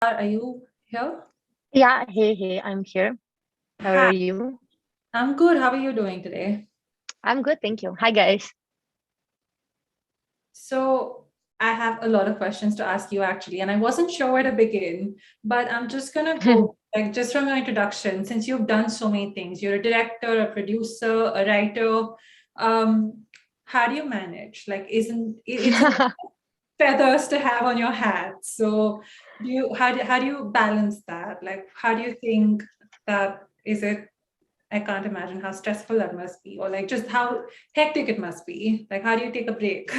Are you here? Yeah, hey, I'm here. How Hi, are you? I'm good. How are you doing today? I'm good, thank you. Hi, guys. So, I have a lot of questions to ask you actually, and I wasn't sure where to begin, but I'm just gonna go like just from your introduction, since you've done so many things. You're a director, a producer, a writer. Um, how do you manage? Like, isn't it's a feathers to have on your hat? So, how do you balance that? Like, how do you think that is it? I can't imagine how stressful that must be, or like just how hectic it must be. Like, how do you take a break?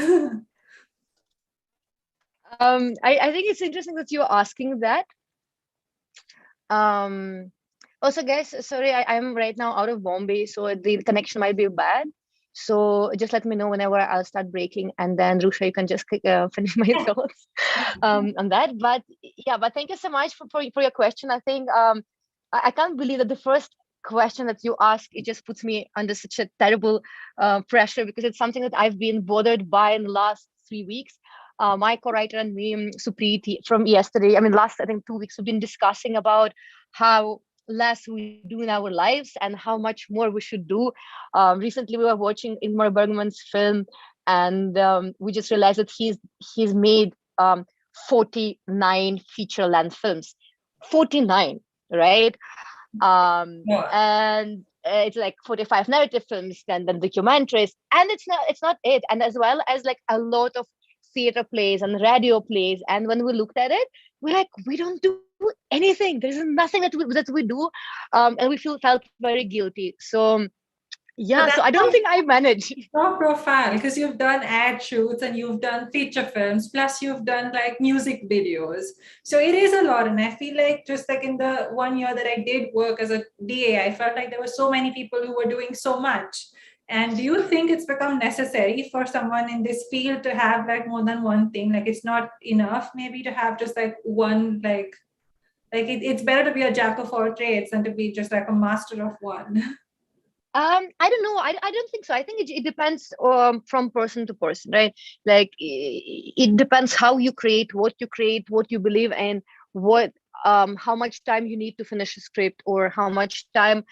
I think it's interesting that you're asking that. Um, Also, guys, sorry, I'm right now out of Bombay, so the connection might be bad. So just let me know whenever I'll start breaking, and then Rusha, you can just finish my thoughts on that. But yeah, but thank you so much for your question. I think I can't believe that the first question that you ask, it just puts me under such a terrible pressure, because it's something that I've been bothered by in the last 3 weeks. My co-writer and me, Supreet, from yesterday, I mean, last, I think 2 weeks, we've been discussing about how less we do in our lives and how much more we should do. Recently, we were watching Ingmar Bergman's film, and we just realized that he's made 49 feature-length films. 49, right? Yeah. And it's like 45 narrative films, then documentaries, and it's not it. And as well as like a lot of theater plays and radio plays. And when we looked at it, we're like, we don't do anything. There's nothing that we do, and we felt very guilty. So yeah, But so I that's don't think I manage. your profile because you've done ad shoots and you've done feature films, plus you've done like music videos. So it is a lot. And I feel like just like in the 1 year that I did work as a DA, I felt like there were so many people who were doing so much. And do you think it's become necessary for someone in this field to have like more than one thing? Like it's not enough maybe to have just like one it's better to be a jack of all trades than to be just like a master of one. I don't know. I don't think so. I think it depends from person to person, right? Like it depends how you create, what you believe in, what how much time you need to finish a script, or how much time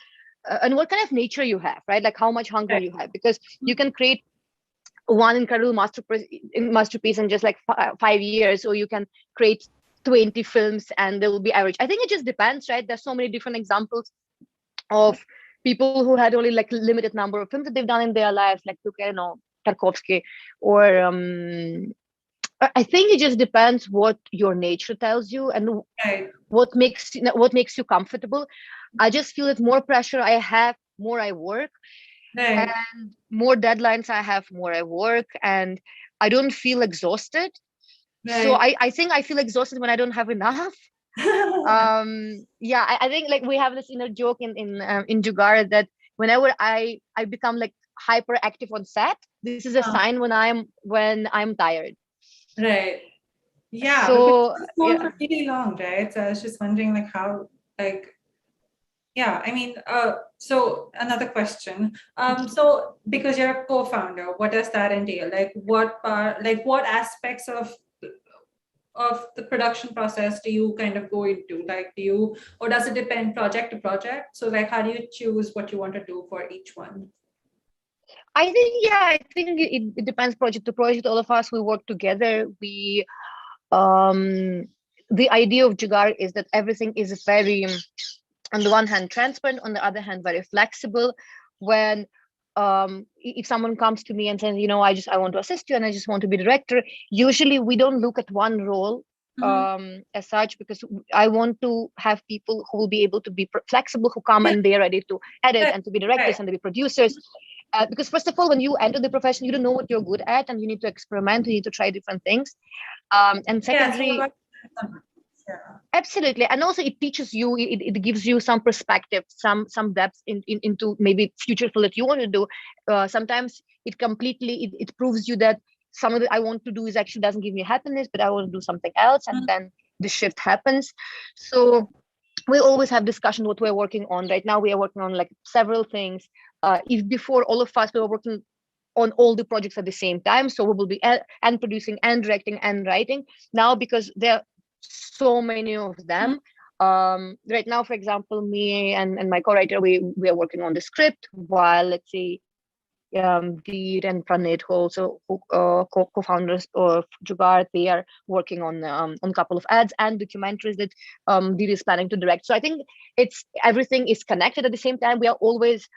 and what kind of nature you have, right? Like how much hunger you have, because you can create one incredible masterpiece in just like 5 years, or you can create 20 films and they will be average. I think it just depends, right? There's so many different examples of people who had only like limited number of films that they've done in their lives, like look at, Tarkovsky, or I think it just depends what your nature tells you and Right. what makes you comfortable. I just feel that more pressure I have, more I work, Right. and more deadlines I have, more I work, and I don't feel exhausted. So Right. I think I feel exhausted when I don't have enough. Yeah, I think like we have this inner joke in Jugaad that whenever I become like hyperactive on set, this is a sign when I'm tired. Right. Yeah, because So it's gone yeah. for really long, right? So I was just wondering like how like yeah, I mean so another question. So because you're a co-founder, what does that entail? Like what part like what aspects of the production process do you kind of go into? Like do you or does it depend project to project? So like how do you choose what you want to do for each one? I think it depends project to project. All of us, we work together. Um the idea of Jugaad is that everything is very, on the one hand, transparent, on the other hand, very flexible. When if someone comes to me and says, I want to assist you and I just want to be director, usually we don't look at one role Mhm. as such, because I want to have people who will be able to be flexible, who come Yeah, and they're ready to edit right, and to be right. directors and to be producers. Because first of all, when you enter the profession, you don't know what you're good at, and you need to experiment, you need to try different things. And Yeah, it's all secondary, about yeah. absolutely, and also it teaches you, it gives you some perspective, some depth into maybe future field that you want to do. Sometimes it proves you that some of the I want to do is actually doesn't give me happiness, but I want to do something else, and Mhm. then the shift happens. So we always have discussion what we're working on. Right now we are working on like several things. If before, all of us we were working on all the projects at the same time, so we will be and producing and directing and writing. Now, because there are so many of them. Right now, for example, me and my co-writer, we are working on the script, while let's say Deed and Pranit, who also co-founders of Jugaad, they are working on a couple of ads and documentaries that Deed is planning to direct. So I think everything is connected. At the same time, we are always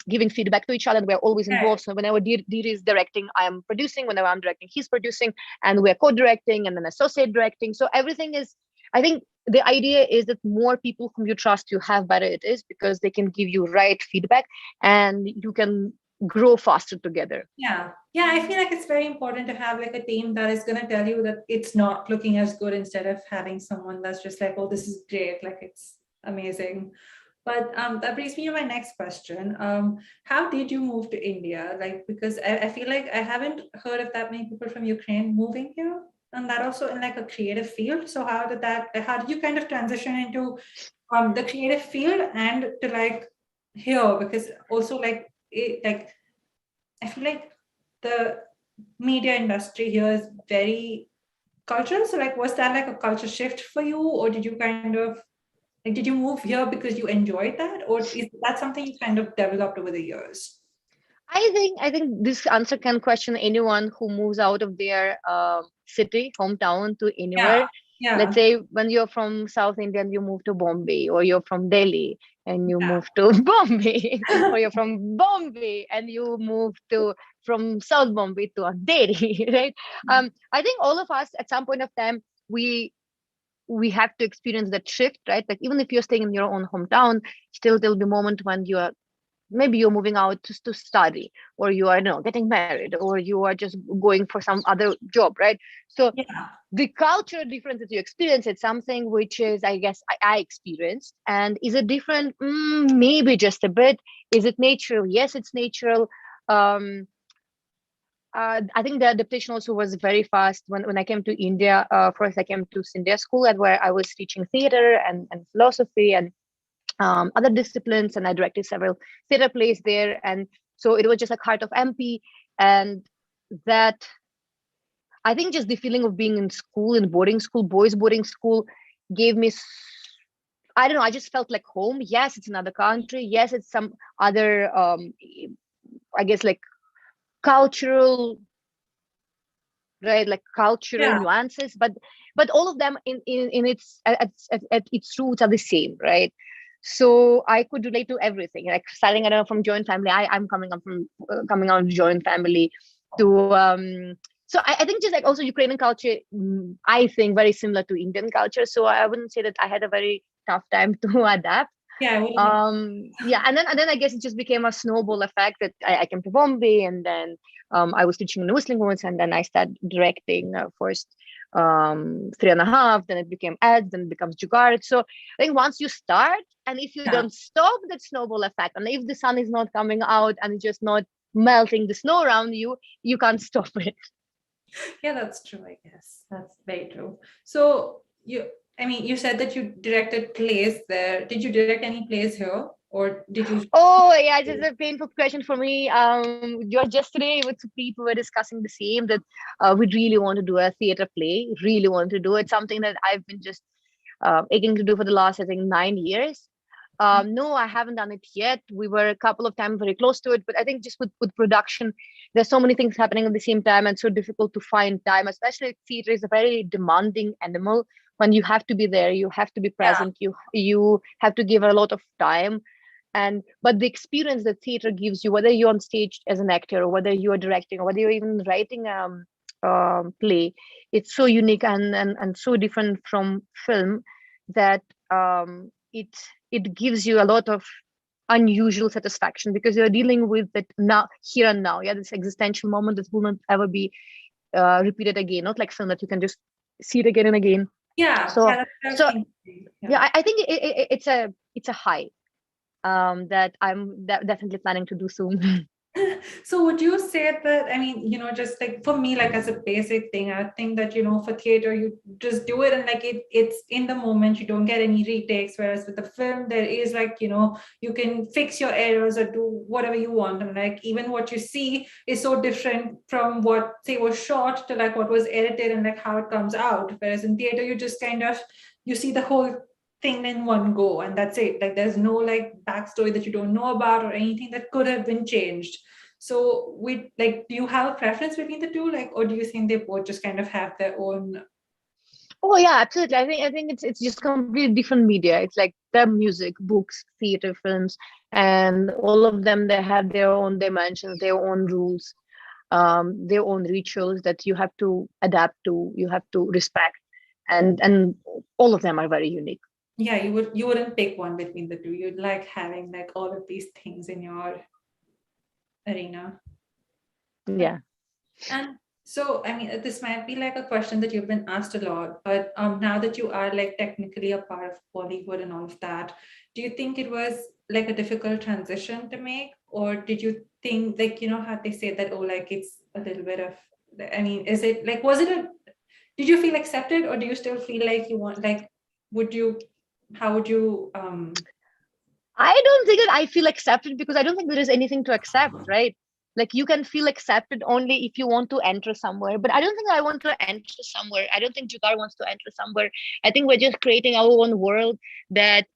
giving feedback to each other. We are always involved. So whenever Deed is directing, I am producing. Whenever I'm directing, he's producing, and we are co-directing and then associate directing. So everything is, I think the idea is that more people whom you trust, you have better it is, because they can give you right feedback and you can grow faster together. Yeah. I feel like it's very important to have like a team that is going to tell you that it's not looking as good, instead of having someone that's just like, oh, this is great, like it's amazing. But that brings me to my next question. How did you move to India? Like, because I feel like I haven't heard of that many people from Ukraine moving here, and that also in like a creative field. So how did you kind of transition into the creative field and to like here? Because also like I feel like the media industry here is very cultural. So like, was that like a culture shift for you, or did you kind of like, did you move here because you enjoyed that, or is that something you kind of developed over the years? I think this answer can question anyone who moves out of their city, hometown, to anywhere. Yeah. Let's say when you're from South India and you move to Bombay, or you're from Delhi and you move to Bombay, or you're from Bombay and you move to from South Bombay to Andheri, right? I think all of us at some point of time, we have to experience that shift, right? Like even if you're staying in your own hometown, still there'll be a moment when maybe you're moving out just to study, or you are getting married, or you are just going for some other job, right? So the cultural difference that you experience, it's something which is, I guess, I experienced. And is it different? Maybe just a bit. Is it natural? Yes, it's natural. I think the adaptation also was very fast. When I came to India, first I came to India school, and where I was teaching theater and philosophy and other disciplines, and I directed several theater plays there. And so it was just like heart of MP. And that, I think just the feeling of being in school, in boarding school, boys boarding school, gave me, I don't know, I just felt like home. Yes, it's another country. Yes, it's some other, I guess, like cultural, right? Like cultural nuances, but all of them in its at its roots are the same, right? So I could relate to everything. Like starting, I don't know, from joint family. I'm coming out from coming out of joint family to so I think just like also Ukrainian culture, I think very similar to Indian culture. So I wouldn't say that I had a very tough time to adapt. Yeah. And then I guess it just became a snowball effect that I came to Bombay, and then I was teaching in the Muslim roots, and then I started directing first 3.5, then it became ads, then it becomes Jugaad. So I think once you start, and if you don't stop that snowball effect, and if the sun is not coming out and it's just not melting the snow around you, you can't stop it. Yeah, that's true, I guess. That's very true. So you said that you directed plays there. Did you direct any plays here, or did you? Oh yeah, it's a painful question for me. Just today with Prateek, we were discussing the same, that we really want to do a theater play. Really want to do it. Something that I've been just aching to do for the last, I think, 9 years. No, I haven't done it yet. We were a couple of times very close to it, but I think just with production, there's so many things happening at the same time, and so difficult to find time. Especially theater is a very demanding animal. When you have to be there, you have to be present. You have to give a lot of time. But the experience that theater gives you, whether you're on stage as an actor, or whether you are directing, or whether you're even writing play, it's so unique and so different from film that it gives you a lot of unusual satisfaction, because you're dealing with that now, here and now. Yeah, this existential moment that will not ever be repeated again. Not like film that you can just see it again and again. Yeah. I think it's a high that I'm definitely planning to do soon. So would you say that, I mean, just like for me, like as a basic thing, I think that, for theater, you just do it and like it's in the moment, you don't get any retakes. Whereas with the film, there is like, you can fix your errors or do whatever you want. And like even what you see is so different from what say was shot to like what was edited and like how it comes out. Whereas in theater, you just kind of, you see the whole thing in one go and that's it. Like there's no like backstory that you don't know about or anything that could have been changed. So we like, do you have a preference between the two, like, or do you think they both just kind of have their own? Oh yeah, absolutely. I think it's just completely different media. It's like the music, books, theater, films, and all of them, they have their own dimensions, their own rules, their own rituals that you have to adapt to, you have to respect, and all of them are very unique. Yeah, you wouldn't pick one between the two. You'd like having like all of these things in your arena. Yeah. And so, I mean, this might be like a question that you've been asked a lot, but now that you are like technically a part of Bollywood and all of that, do you think it was like a difficult transition to make? Or did you think like, how they say that, oh, like it's a little bit of, I mean, is it like, did you feel accepted or do you still feel like you want, like, how would you, I don't think that I feel accepted because I don't think there is anything to accept, right? Like you can feel accepted only if you want to enter somewhere, but I don't think I want to enter somewhere. I don't think Jugaad wants to enter somewhere. I think we're just creating our own world that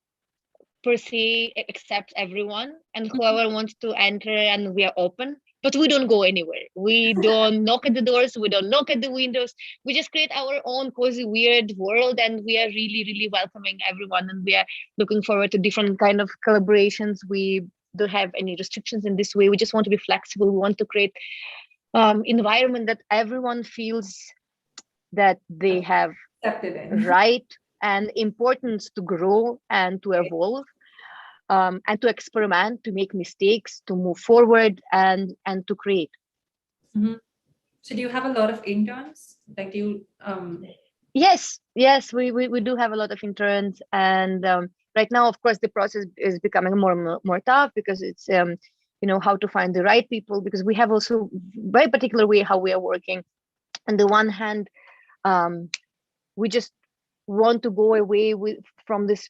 per se accepts everyone and whoever wants to enter, and we are open, but we don't go anywhere. We don't knock at the doors, we don't knock at the windows. We just create our own cozy weird world, and we are really really welcoming everyone, and we are looking forward to different kind of collaborations. We don't have any restrictions in this way. We just want to be flexible. We want to create environment that everyone feels that they have accepted in? right and importance to grow and to evolve, and to experiment, to make mistakes, to move forward, and to create. Mhm. So do you have a lot of interns? Like do you Yes, we do have a lot of interns, and right now, of course, the process is becoming more tough because it's how to find the right people, because we have also very particular way how we are working. On the one hand, we just want to go away from this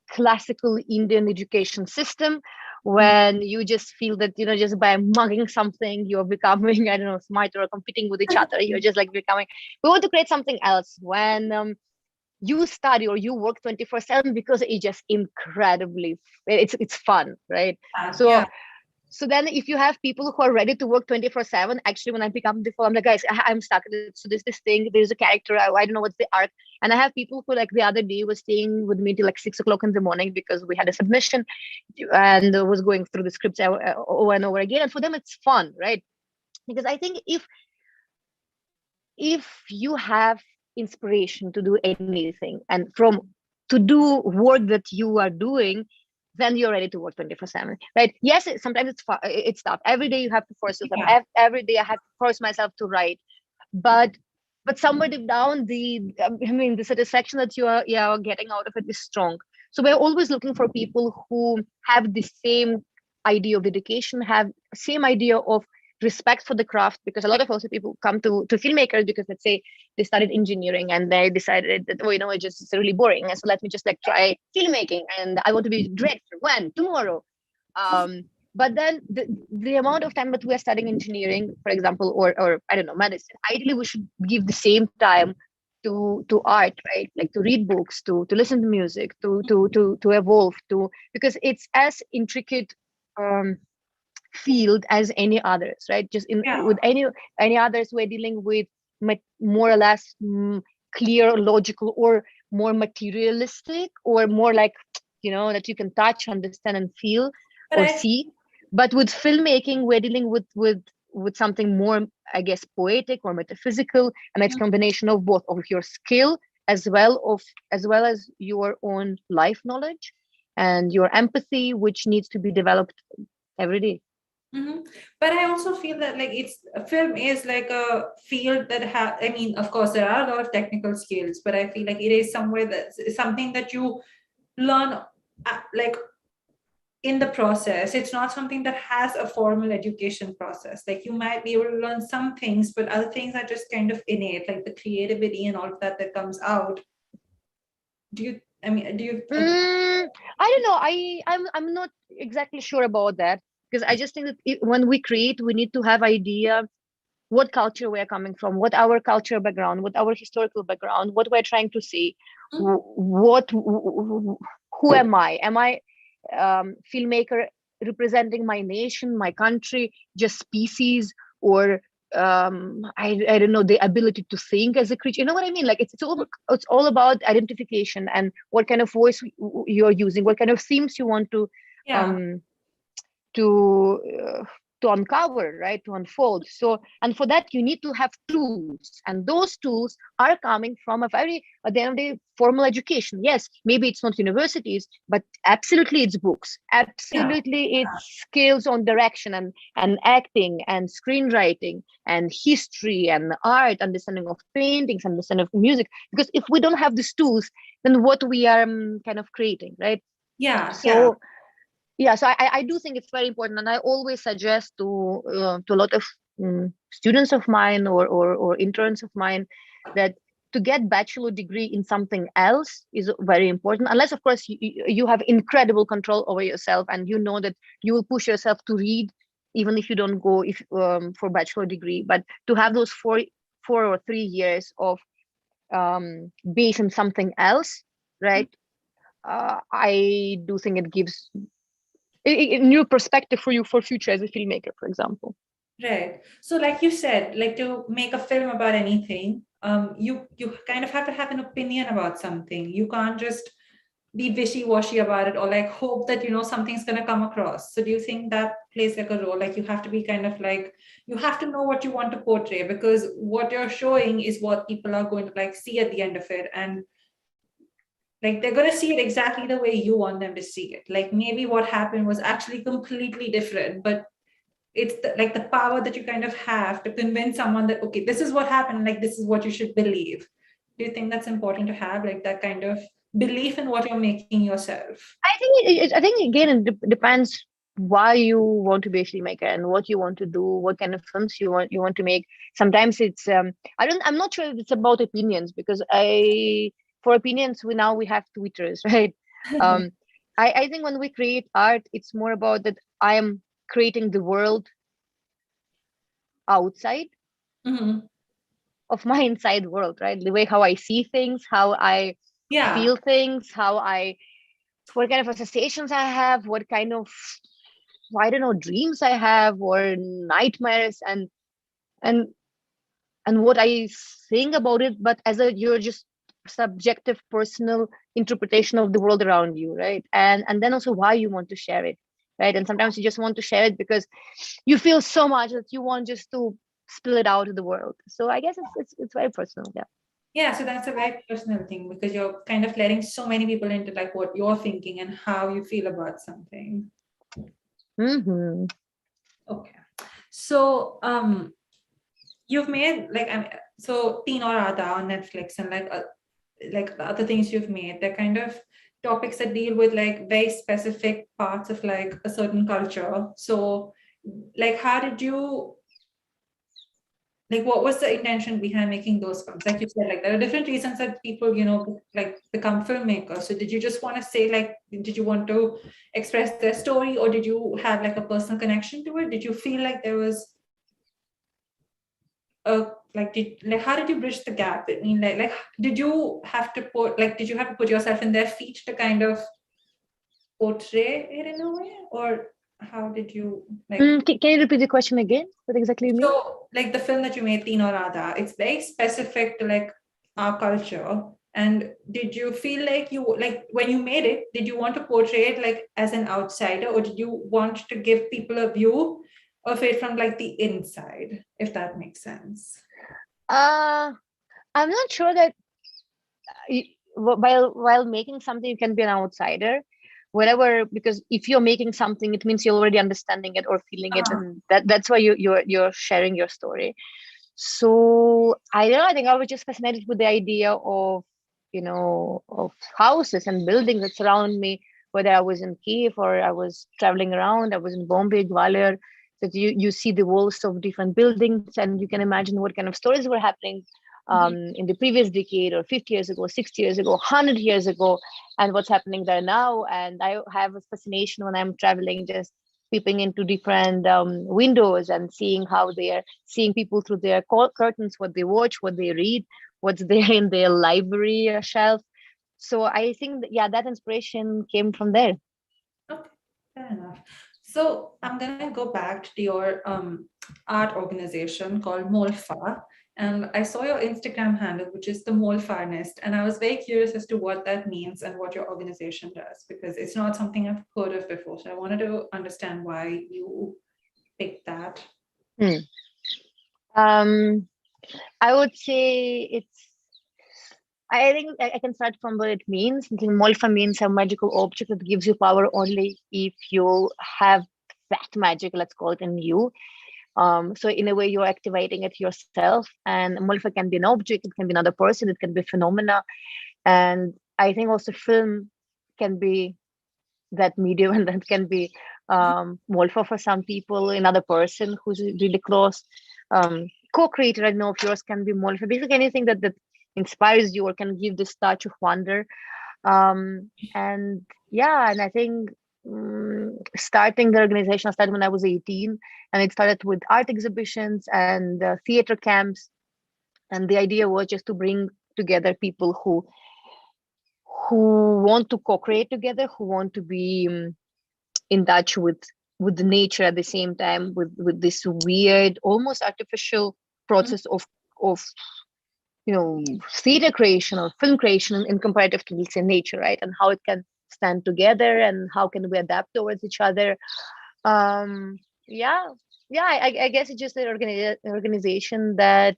classical Indian education system when you just feel that just by mugging something you're becoming I don't know smarter or competing with each other. You're just like becoming. We want to create something else when you study or you work 24/7 because it's just incredibly it's fun, right? yeah. So then if you have people who are ready to work 24/7, actually when I pick up the phone, I'm like, guys, I'm stuck. So there's this thing, there's a character, I don't know what's the arc. And I have people who like the other day was staying with me till like 6 o'clock in the morning because we had a submission and was going through the scripts over and over again. And for them, it's fun, right? Because I think if you have inspiration to do anything and to do work that you are doing, then you're ready to work 24/7, right? Yes, sometimes it's tough. Every day you have to force yourself. Yeah. Every day I have to force myself to write, but somewhere deep down, the satisfaction that you are getting out of it is strong. So we're always looking for people who have the same idea of dedication, have same idea of respect for the craft, because a lot of also people come to filmmakers because, let's say, they studied engineering and they decided that, it's really boring, and so let me just like try filmmaking, and I want to be director when tomorrow. But then the amount of time that we are studying engineering, for example, or I don't know, medicine, ideally we should give the same time to art, right? Like to read books, to listen to music, to evolve, because it's as intricate field as any others, right? Just with any others, we're dealing with more or less clear, logical, or more materialistic, or more like that you can touch, understand, and feel or see. But with filmmaking, we're dealing with something more, I guess, poetic or metaphysical, and it's a combination of both of your skill as well as your own life knowledge and your empathy, which needs to be developed every day. But I also feel that like film is like a field that I mean, of course, there are a lot of technical skills, but I feel like it is somewhere that's something that you learn like in the process. It's not something that has a formal education process. Like you might be able to learn some things, but other things are just kind of innate, like the creativity and all of that that comes out. Do you I don't know. I'm not exactly sure about that, because I just think that when we create, we need to have idea what culture we're coming from, what our culture background, what our historical background, what we're trying to say, who am I? Am I filmmaker representing my nation, my country, just species, or I don't know, the ability to think as a creature? You know what I mean? Like it's all about identification and what kind of voice you're using, what kind of themes you want to to uncover, right, to unfold. So, and for that you need to have tools, and those tools are coming from a very, at the end of the day, formal education. Yes, maybe it's not universities, but absolutely it's books, absolutely it's skills on direction and acting and screenwriting and history and art, understanding of paintings, understanding of music. Because if we don't have these tools, then what we are kind of creating, right? So I do think it's very important, and I always suggest to a lot of students of mine or interns of mine that to get bachelor degree in something else is very important, unless of course you have incredible control over yourself and you know that you will push yourself to read even if you don't go for bachelor degree. But to have those four or 3 years of based on something else, right? I do think it gives a new perspective for you for future as a filmmaker, for example. Right. So like you said, like to make a film about anything, you kind of have to have an opinion about something. You can't just be wishy-washy about it or like hope that, something's going to come across. So do you think that plays like a role? Like you have to be kind of like, you have to know what you want to portray, because what you're showing is what people are going to like see at the end of it. And like they're going to see it exactly the way you want them to see it. Like maybe what happened was actually completely different, but it's like the power that you kind of have to convince someone that, okay, this is what happened, like this is what you should believe. Do you think that's important to have, like that kind of belief in what you're making yourself? I think again it depends why you want to be a filmmaker and what you want to do, what kind of films you want to make. Sometimes it's I'm not sure if it's about opinions, because for opinions we have Twitters, right? I think when we create art, it's more about that I am creating the world outside of my inside world, right? The way how I see things, how I feel things, what kind of associations I have, what kind of, I don't know, dreams I have or nightmares, and what I think about it, but as you're just subjective personal interpretation of the world around you, right? And then also why you want to share it, right? And sometimes you just want to share it because you feel so much that you want just to spill it out to the world. So I guess it's very personal. Yeah, so that's a very personal thing, because you're kind of letting so many people into like what you're thinking and how you feel about something. Okay, so you've made so Teen or Aadha on Netflix, and like the other things you've made, they're kind of topics that deal with like very specific parts of like a certain culture. So like how did you, like what was the intention behind making those films? Like you said, like there are different reasons that people, like become filmmakers. So did you just want to say, like, did you want to express their story, or did you have like a personal connection to it? Did you feel like there was how did you bridge the gap? I mean, like did you have to put yourself in their feet to kind of portray it in a way, or how did you like? Can you repeat the question again? What exactly you mean? So, like the film that you made, Teen or Aadha, it's very specific to like our culture. And did you feel like when you made it, did you want to portray it like as an outsider, or did you want to give people a view of it from like the inside, if that makes sense? I'm not sure that while making something you can be an outsider, whatever, because if you're making something, it means you're already understanding it or feeling it, and that's why you're sharing your story. So I don't know, I think I was just fascinated with the idea of of houses and buildings that surround me, whether I was in Kiev or I was traveling around, I was in Bombay, Gwalior, that you see the walls of different buildings and you can imagine what kind of stories were happening in the previous decade or 50 years ago, 60 years ago, 100 years ago, and what's happening there now. And I have a fascination when I'm traveling, just peeping into different windows and seeing how they are seeing people through their curtains, what they watch, what they read, what's there in their library shelf. So I think that, yeah, that inspiration came from there. Okay, fair enough. So I'm gonna go back to your art organization called Molfa, and I saw your Instagram handle, which is the Molfarnist, and I was very curious as to what that means and what your organization does, because it's not something I've heard of before. So I wanted to understand why you picked that. I would say I think I can start from what it means. I think Molfa means a magical object that gives you power only if you have that magic, let's call it, in you. So in a way, you're activating it yourself. And Molfa can be an object, it can be another person, it can be phenomena. And I think also film can be that medium, and that can be Molfa for some people, another person who's really close. Co-creator, I don't know if yours can be Molfa. Basically anything that inspires you or can give this touch of wonder. And yeah, and I think starting the organization, I started when I was 18, and it started with art exhibitions and theater camps. And the idea was just to bring together people who want to co-create together, who want to be in touch with the nature at the same time, with this weird, almost artificial process of theater creation or film creation in comparative to, let's say, nature, right? And how it can stand together and how can we adapt towards each other. I guess it's just an organization that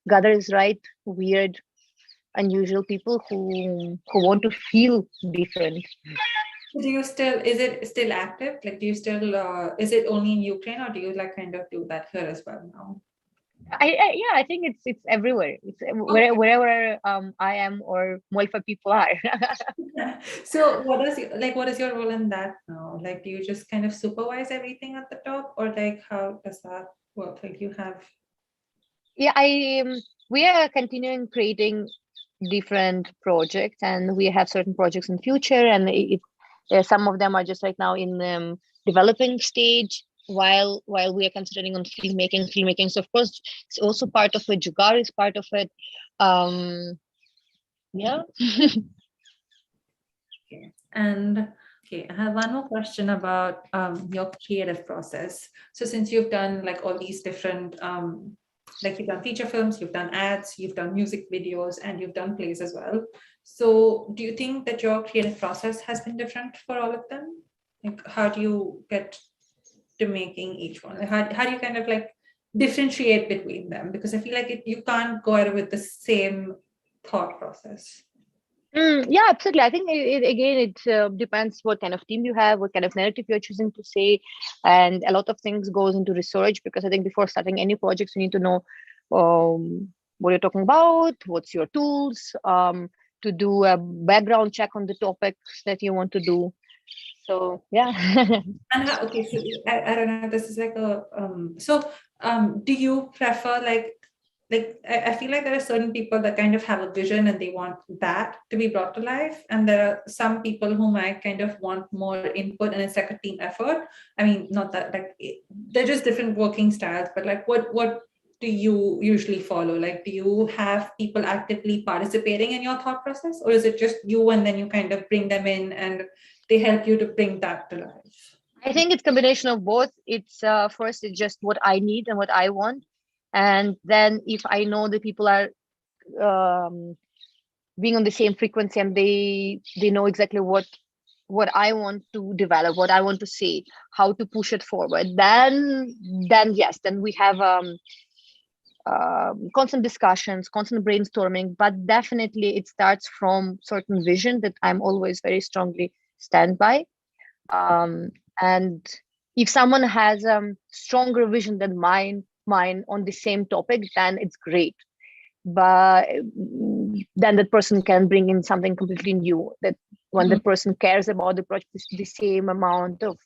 gathers right, weird, unusual people who want to feel different. Do you still, is it still active? Like, do you still, is it only in Ukraine, or do you like kind of do that here as well now? I think it's everywhere. It's wherever I am or Molfa people are. So what is your role in that now? Like, do you just kind of supervise everything at the top, or like how does that work? Like, you have we are continuing creating different projects, and we have certain projects in future, and some of them are just right now in developing stage, while we are considering on filmmaking. So of course it's also part of it. Jugaad is part of it. And okay, I have one more question about your creative process. So since you've done like all these different like you've done feature films, you've done ads, you've done music videos, and you've done plays as well. So do you think that your creative process has been different for all of them? Like, how do you get to making each one? Like, how do you kind of like differentiate between them? Because I feel like you can't go out with the same thought process. Yeah, absolutely. I think it depends what kind of team you have, what kind of narrative you're choosing to say, and a lot of things goes into research, because I think before starting any projects, you need to know what you're talking about, what's your tools, to do a background check on the topics that you want to do. So yeah. And okay, so I don't know. This is like a do you prefer like I feel like there are certain people that kind of have a vision and they want that to be brought to life, and there are some people who might kind of want more input, and it's like a team effort. I mean, not that like they're just different working styles, but like what do you usually follow? Like, do you have people actively participating in your thought process, or is it just you and then you kind of bring them in and they help you to bring that to life? I think it's a combination of both. It's first, it's just what I need and what I want. And then if I know the people are being on the same frequency and they know exactly what I want to develop, what I want to say, how to push it forward, then yes, then we have constant discussions, constant brainstorming. But definitely it starts from certain vision that I'm always very strongly stand by. And if someone has a stronger vision than mine on the same topic, then it's great. But then that person can bring in something completely new that when the person cares about the project the same amount of,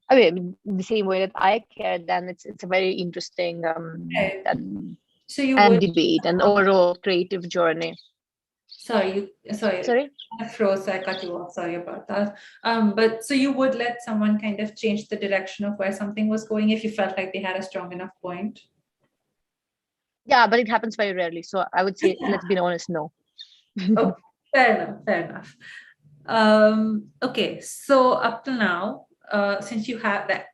I mean, the same way that I care, then it's a very interesting Right. and So you would debate and overall creative journey. sorry, I froze, so I cut you off. Sorry about that. But so you would let someone kind of change the direction of where something was going if you felt like they had a strong enough point? Yeah, but it happens very rarely. So I would say, let's be honest, no. Oh, fair enough. Okay, so up to now, since you have that,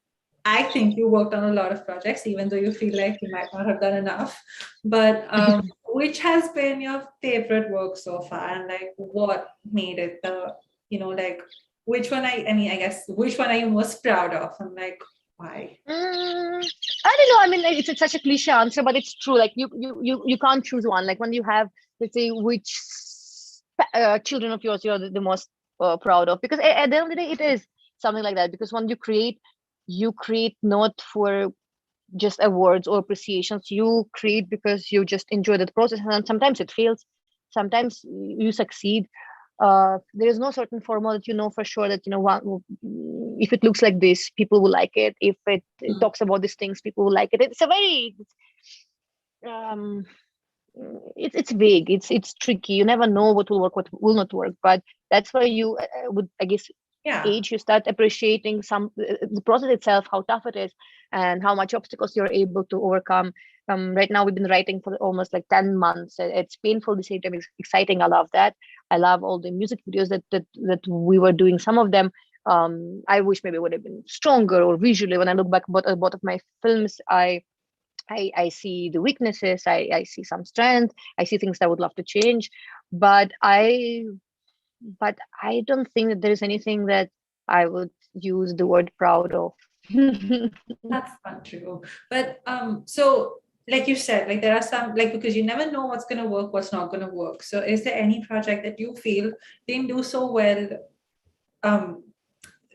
I think you worked on a lot of projects, even though you feel like you might not have done enough. But which has been your favorite work so far, and like what made it the, like which one? I guess which one are you most proud of, and like why? I don't know. I mean, it's such a cliche answer, but it's true. Like you can't choose one. Like when you have, let's say, which children of yours you're the most proud of, because at the end of the day, it is something like that. Because when you create not for just awards or appreciations. You create because you just enjoy the process, and sometimes it fails, sometimes you succeed. There is no certain formula that you know for sure that if it looks like this, people will like it. If it talks about these things, people will like it. It's a very it's vague. It's tricky. You never know what will work, what will not work. But that's why you would, I guess, age, you start appreciating the process itself, how tough it is, and how much obstacles you're able to overcome. Right now, we've been writing for almost like 10 months. It's painful at the same time. It's exciting. I love that. I love all the music videos that we were doing. Some of them, I wish maybe would have been stronger or visually. When I look back at both of my films, I see the weaknesses. I see some strength. I see things I would love to change, but I don't think that there is anything that I would use the word proud of. That's not true. But so like you said, like there are some, like, because you never know what's going to work, what's not going to work. So is there any project that you feel didn't do so well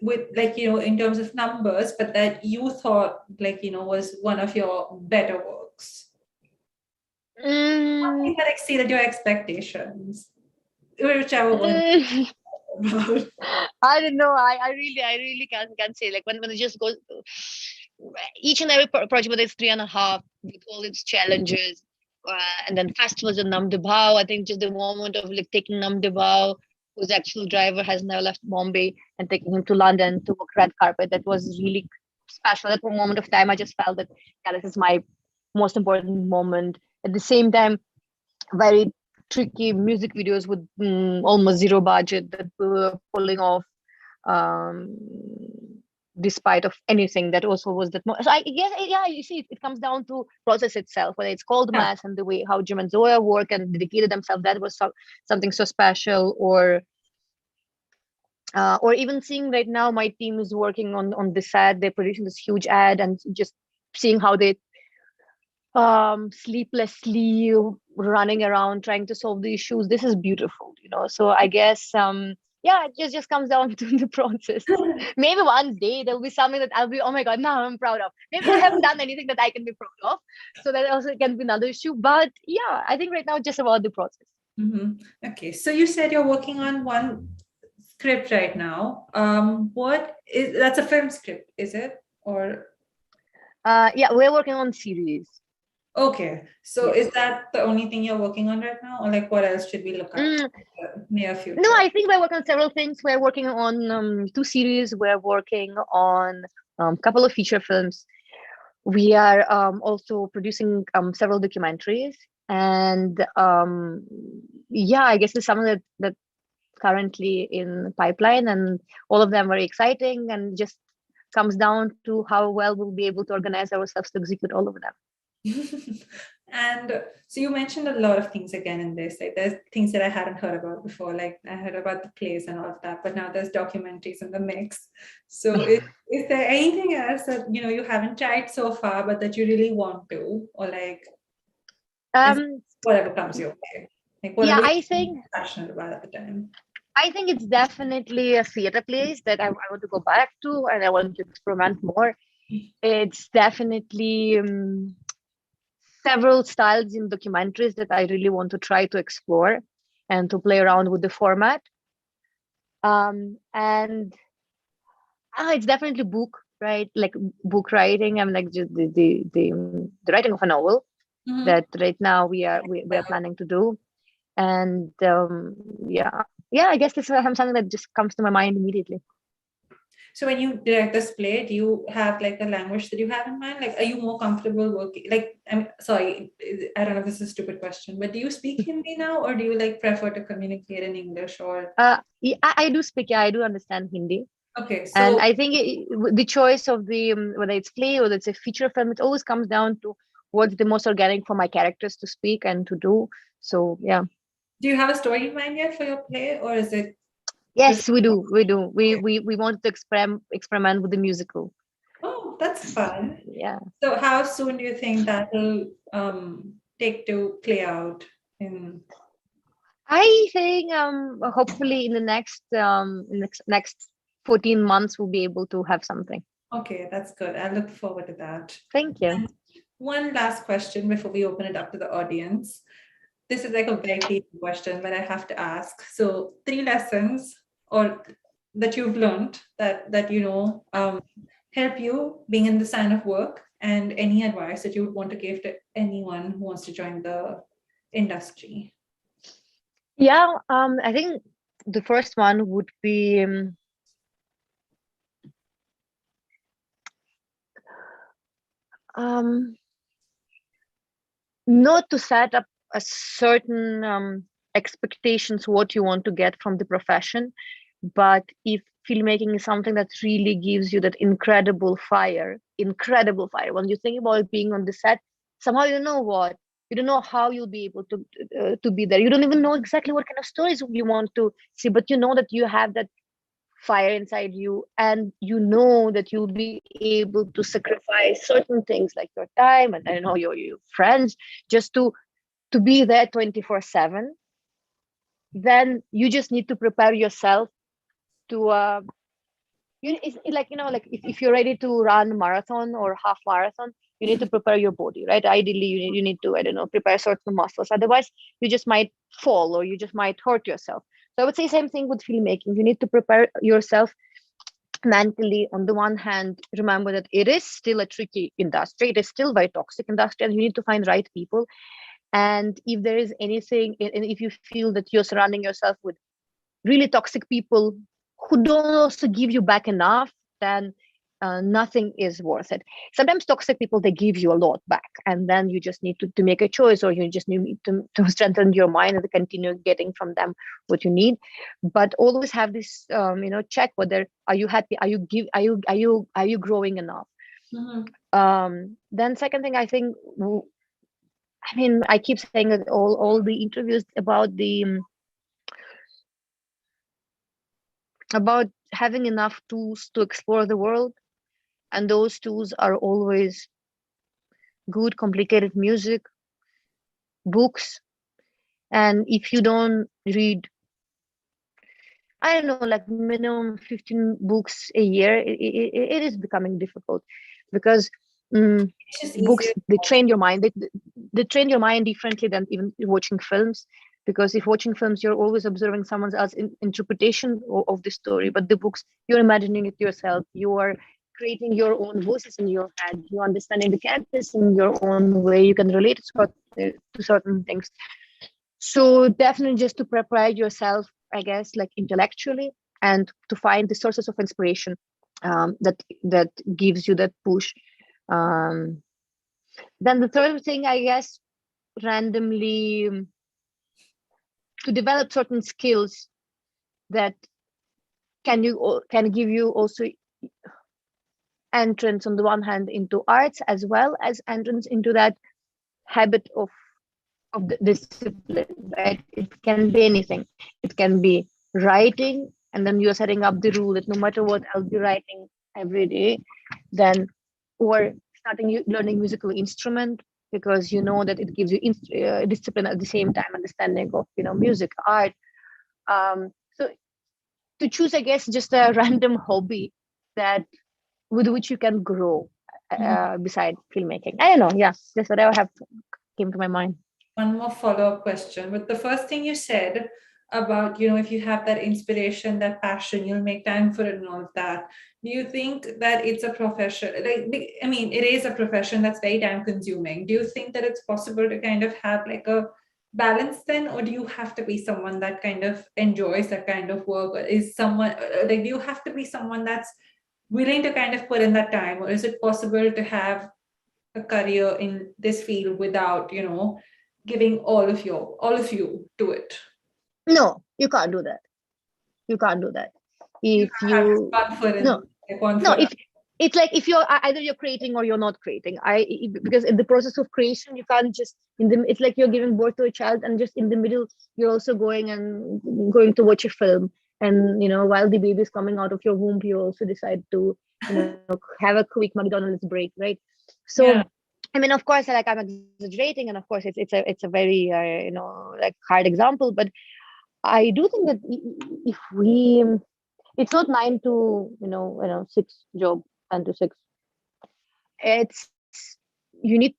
with, like, in terms of numbers, but that you thought, like, was one of your better works? Something that exceeded your expectations, whichever one. I don't know. I really can't say. Like when it just goes, each and every project, whether it's 3.5 with all its challenges, and then festivals in Namdebao. I think just the moment of like taking Namdebao, whose actual driver has now left Bombay, and taking him to London to walk red carpet. That was really special. At one moment of time, I just felt that, yeah, this is my most important moment. At the same time, very tricky music videos with almost zero budget that we were pulling off, despite of anything. That also was that. So I guess, yeah, you see, it comes down to process itself, whether it's called mass and the way how Jim and Zoya work and dedicated themselves. That was something so special. Or even seeing right now my team is working on this ad. They're producing this huge ad, and just seeing how they sleeplessly running around trying to solve the issues. This is beautiful, so I guess yeah, it just comes down to the process. Maybe one day there'll be something that I'll be, oh my god, now I'm proud of. Maybe I haven't done anything that I can be proud of, so that also can be another issue. But yeah, I think right now it's just about the process. Okay, so you said you're working on one script right now. That's a film script, is it? Or yeah, we're working on series. Okay, so is that the only thing you're working on right now, or like what else should we look at in the near future? No, I think we're working on several things. We're working on 2 series. We're working on a couple of feature films. We are also producing several documentaries, and yeah, I guess there's something that currently in pipeline, and all of them very exciting, and just comes down to how well we'll be able to organize ourselves to execute all of them. And so you mentioned a lot of things again in this, like there's things that I hadn't heard about before, like I heard about the plays and all of that, but now there's documentaries in the mix. So is there anything else that you haven't tried so far but that you really want to, or like whatever comes your way, like whatever you're passionate about at the time? I think it's definitely a theater place that I want to go back to, and I want to experiment more. It's definitely several styles in documentaries that I really want to try to explore and to play around with the format. And it's definitely book, right? Like book writing. I'm like just the writing of a novel Mhm. that right now we are planning to do. And yeah, I guess this is something that just comes to my mind immediately. So when you direct this play, do you have like a language that you have in mind? Like, are you more comfortable working? Like, I'm sorry, I don't know if this is a stupid question, but do you speak Hindi now, or do you like prefer to communicate in English? Or Yeah, I do speak. Yeah, I do understand Hindi. okay, And so I think the choice of the whether it's play or it's a feature film, it always comes down to what's the most organic for my characters to speak and to do. So yeah, do you have a story in mind yet for your play, or is it just yes, we do. We do. We wanted to experiment with the musical. oh, that's fun. Yeah, So how soon do you think that will take to play out in I think hopefully in the next 14 months we'll be able to have something. okay, that's good. I look forward to that. Thank you. And one last question before we open it up to the audience. This is like a very deep question, but I have to ask. So, three lessons or that you've learned that you know help you being in this line of work, and any advice that you would want to give to anyone who wants to join the industry. Yeah, I think the first one would be um, not to set up a certain expectations what you want to get from the profession, but if filmmaking is something that really gives you that incredible fire when you think about being on the set, somehow you know what, you don't know how you'll be able to be there, you don't even know exactly what kind of stories you want to see, but you know that you have that fire inside you, and you know that you'll be able to sacrifice certain things like your time and I don't know your friends just to be there 24/7. Then you just need to prepare yourself to it's like like if you're ready to run marathon or half marathon, you need to prepare your body, right? Ideally you need to, I don't know, prepare certain muscles, otherwise you just might fall or you just might hurt yourself. So I would say same thing with filmmaking, you need to prepare yourself mentally. On the one hand, remember that it is still a tricky industry, it is still very toxic industry, and you need to find right people. And if there is anything, and if you feel that you're surrounding yourself with really toxic people who don't also give you back enough, then nothing is worth it. Sometimes toxic people, they give you a lot back, and then you just need to make a choice, or you just need to strengthen your mind and continue getting from them what you need. But always have this check whether are you happy, are you growing enough. Mhm. Then second thing, I think, I mean, I keep saying that all the interviews about having enough tools to explore the world, and those tools are always good complicated music, books. And if you don't read, I don't know, like minimum 15 books a year, it is becoming difficult, because It's just books, easier. they train your mind, they train your mind differently than even watching films. Because if watching films, you're always observing someone else's interpretation of the story, but the books, you're imagining it yourself, you are creating your own voices in your head, you're understanding the characters in your own way, you can relate to certain things. So definitely just to prepare yourself, I guess, like intellectually, and to find the sources of inspiration that gives you that push. um, then the third thing, I guess, randomly, to develop certain skills that can give you also entrance on the one hand into arts, as well as entrance into that habit of the discipline, right? It can be anything. It can be writing, and then you're setting up the rule that no matter what, I'll be writing every day. Then, or starting learning musical instrument, because you know that it gives you discipline, at the same time understanding of music, art. So to choose, I guess, just a random hobby that with which you can grow Mhm. beside filmmaking. I don't know. Yeah, that's what I have came to my mind. One more follow-up question. With the first thing you said, about, you know, if you have that inspiration, that passion, you'll make time for it and all of that. Do you think that it's a profession, like, I mean, it is a profession that's very time consuming. Do you think that it's possible to kind of have like a balance then, or do you have to be someone that kind of enjoys that kind of work, or is someone like, do you have to be someone that's willing to kind of put in that time, or is it possible to have a career in this field without, you know, giving all of you to it? No, you can't do that. You can't do that. You If have this you one foot no in, like one no foot if out. it's like if you're either you're creating or you're not creating. Because in the process of creation, you can't just it's like you're giving birth to a child, and just in the middle you're also going to watch a film, and while the baby is coming out of your womb, you also decide to have a quick McDonald's break, right? So Yeah. I mean, of course, like, I'm exaggerating, and of course it's a very like hard example, but I do think that if we it's not 9 to 6 job, 10 to 6. It's you need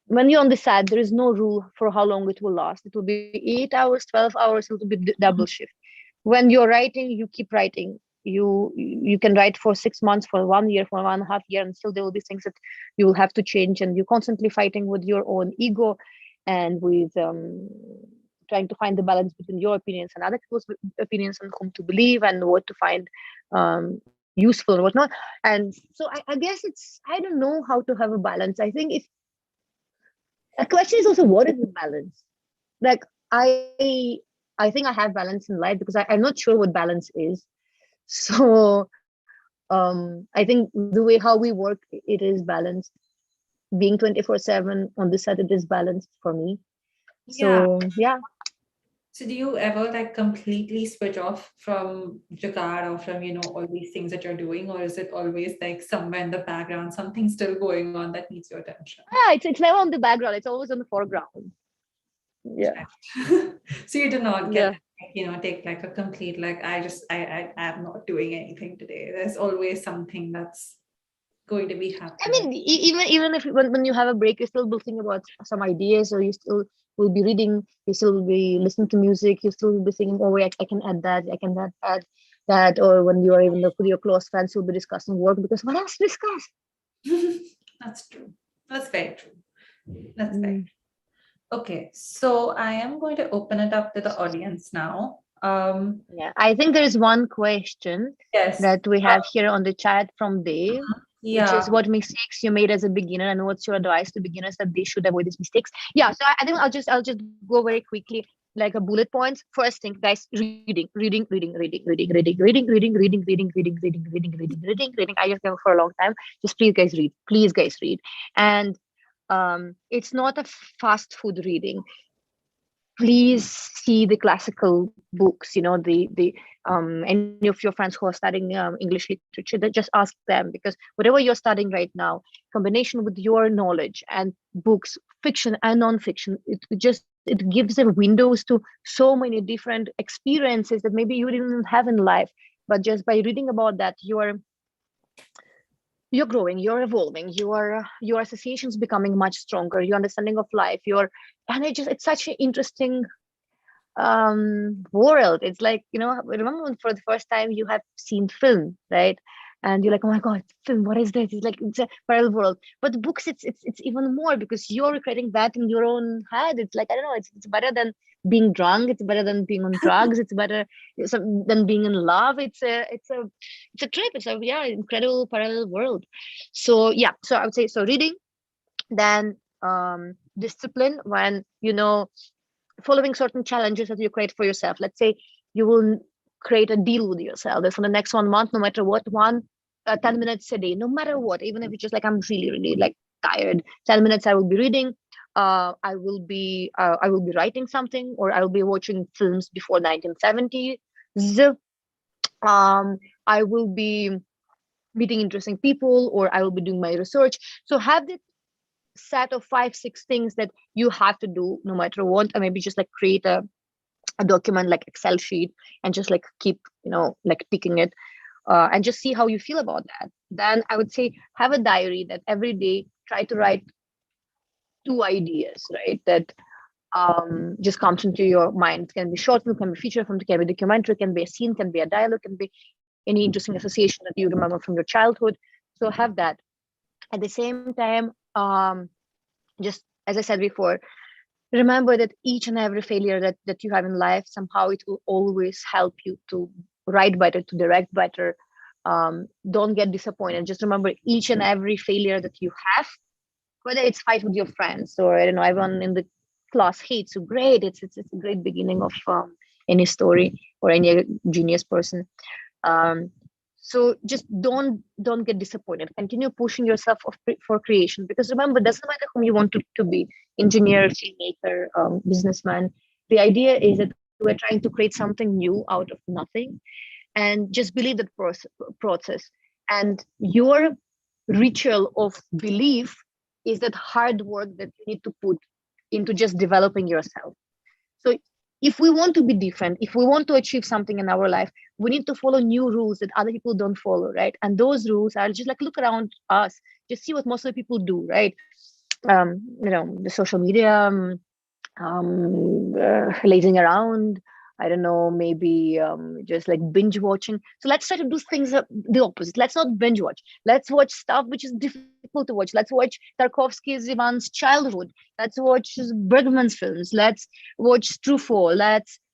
when you're on the side, there is no rule for how long it will last. It will be 8 hours, 12 hours. It will be double shift. When you're writing, you keep writing. You can write for 6 months, for 1 year, for 1.5 years, and still there will be things that you will have to change, and you're constantly fighting with your own ego and with trying to find the balance between your opinions and other people's opinions, and whom to believe and what to find useful and whatnot. And so I guess I don't know how to have a balance. I think if the question is also, what is the balance? Like, I think I have balance in life, because I'm not sure what balance is. So I think the way how we work, it is balanced. Being 24/7 on this side, it is balanced for me. Yeah. So yeah. So do you ever like completely switch off from Jugaad or from, you know, all these things that you're doing, or is it always like somewhere in the background, something still going on that needs your attention? Yeah, it's never on the background. It's always on the foreground. Yeah. So you do not get, Yeah. you know, take like a complete, like, I'm not doing anything today. There's always something that's going to be I happening. mean, even if when you have a break, you still will think about some ideas, or you still will be reading, you still will be listening to music, you still will be thinking, oh wait, I can add that, I can add that. Or when you are even with your close friends, you'll be discussing work, because what else to discuss? That's true. That's very true. That's very Mm. true. Okay, so I am going to open it up to the audience now. Yeah, I think there is one question Yes. that we have here on the chat from Dave, which is, Yeah. what mistakes you made as a beginner, and what's your advice to beginners that they should avoid these mistakes? Yeah, so I think I'll just go very quickly, like a bullet points. First thing, guys, reading. I just go for a long time. Just please, guys, read. Please, guys, read. And it's not a fast food reading. Please see the classical books, any of your friends who are studying English literature, that just ask them, because whatever you're studying right now, combination with your knowledge and books, fiction and non-fiction, it gives them windows to so many different experiences that maybe you didn't have in life. But just by reading about that, you're growing, you're evolving, your associations becoming much stronger, your understanding of life, and it's such an interesting world. It's like, remember when for the first time you have seen film, right? And you're like, oh my god, film, what is this? It's like, it's a parallel world. But books, it's even more, because you're recreating that in your own head. It's like, I don't know, it's better than being drunk, it's better than being on drugs, it's better than being in love. It's a trip. It's a, yeah, incredible parallel world. So yeah, so I would say, so reading, then discipline, when following certain challenges that you create for yourself. Let's say you will create a deal with yourself that for the next 1 month, no matter what, 10 minutes a day, no matter what, even if it's just like, I'm really, really like tired, 10 minutes I will be reading. I will be writing something, or I will be watching films before 1970s. I will be meeting interesting people, or I will be doing my research. So have the set of 5-6 things that you have to do no matter what, or maybe just like create a document, like Excel sheet, and just like keep like ticking it, and just see how you feel about that. Then I would say, have a diary that every day try to write 2 ideas, right? That just comes into your mind. It can be short film, can be feature film, it can be documentary, can be a scene, can be a dialogue, can be any interesting association that you remember from your childhood. So have that. At the same time, just as I said before, remember that each and every failure that you have in life, somehow it will always help you to write better, to direct better. Don't get disappointed. Just remember each and every failure that you have, whether it's fight with your friends or I don't know, everyone in the class hates you. Great, it's a great beginning of any story or any genius person. So just don't get disappointed. Continue pushing yourself for creation, because remember, it doesn't matter whom you want to be, engineer, filmmaker, businessman. The idea is that we're trying to create something new out of nothing, and just believe that process. And your ritual of belief is that hard work that you need to put into just developing yourself. So if we want to be different, if we want to achieve something in our life, we need to follow new rules that other people don't follow, right? And those rules are just like, look around us, just see what most of the people do, right? The social media, lazing around, I don't know, maybe just like binge watching. So let's try to do things the opposite. Let's not binge watch. Let's watch stuff which is difficult to watch. Let's watch Tarkovsky's Ivan's childhood. Let's watch Bergman's films. Let's watch Truffaut.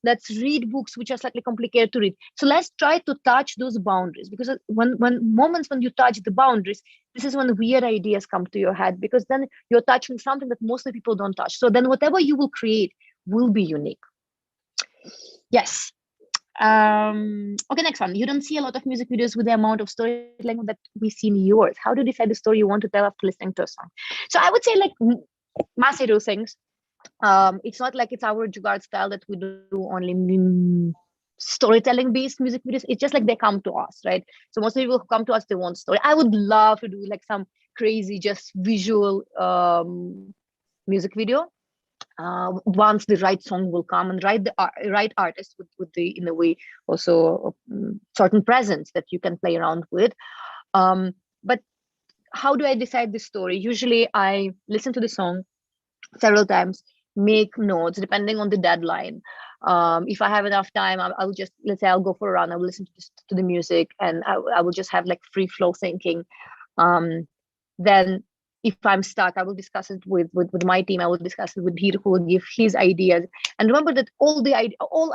Let's read books which are slightly complicated to read. So let's try to touch those boundaries, because when you touch the boundaries, this is when weird ideas come to your head, because then you're touching something that most of the people don't touch. So then whatever you will create will be unique. Yes. Okay, next one. You don't see a lot of music videos with the amount of storytelling that we see in yours. How do you decide the story you want to tell after listening to a song? So I would say like massive those things. It's not like it's our Jugaad style that we do only storytelling based music videos. It's just like they come to us, right? So most of the people who come to us, they want story. I would love to do like some crazy just visual music video. Once the right song will come, and right artist with the, in a way, also certain presence that you can play around with. But how do I decide the story? Usually I listen to the song several times, make notes depending on the deadline. If I have enough time, I will just, let's say I'll go for a run, I will listen to the music, and I will just have like free flow thinking. Then if I'm stuck, I will discuss it with my team. I will discuss it with Peter, who will give his ideas. And remember that all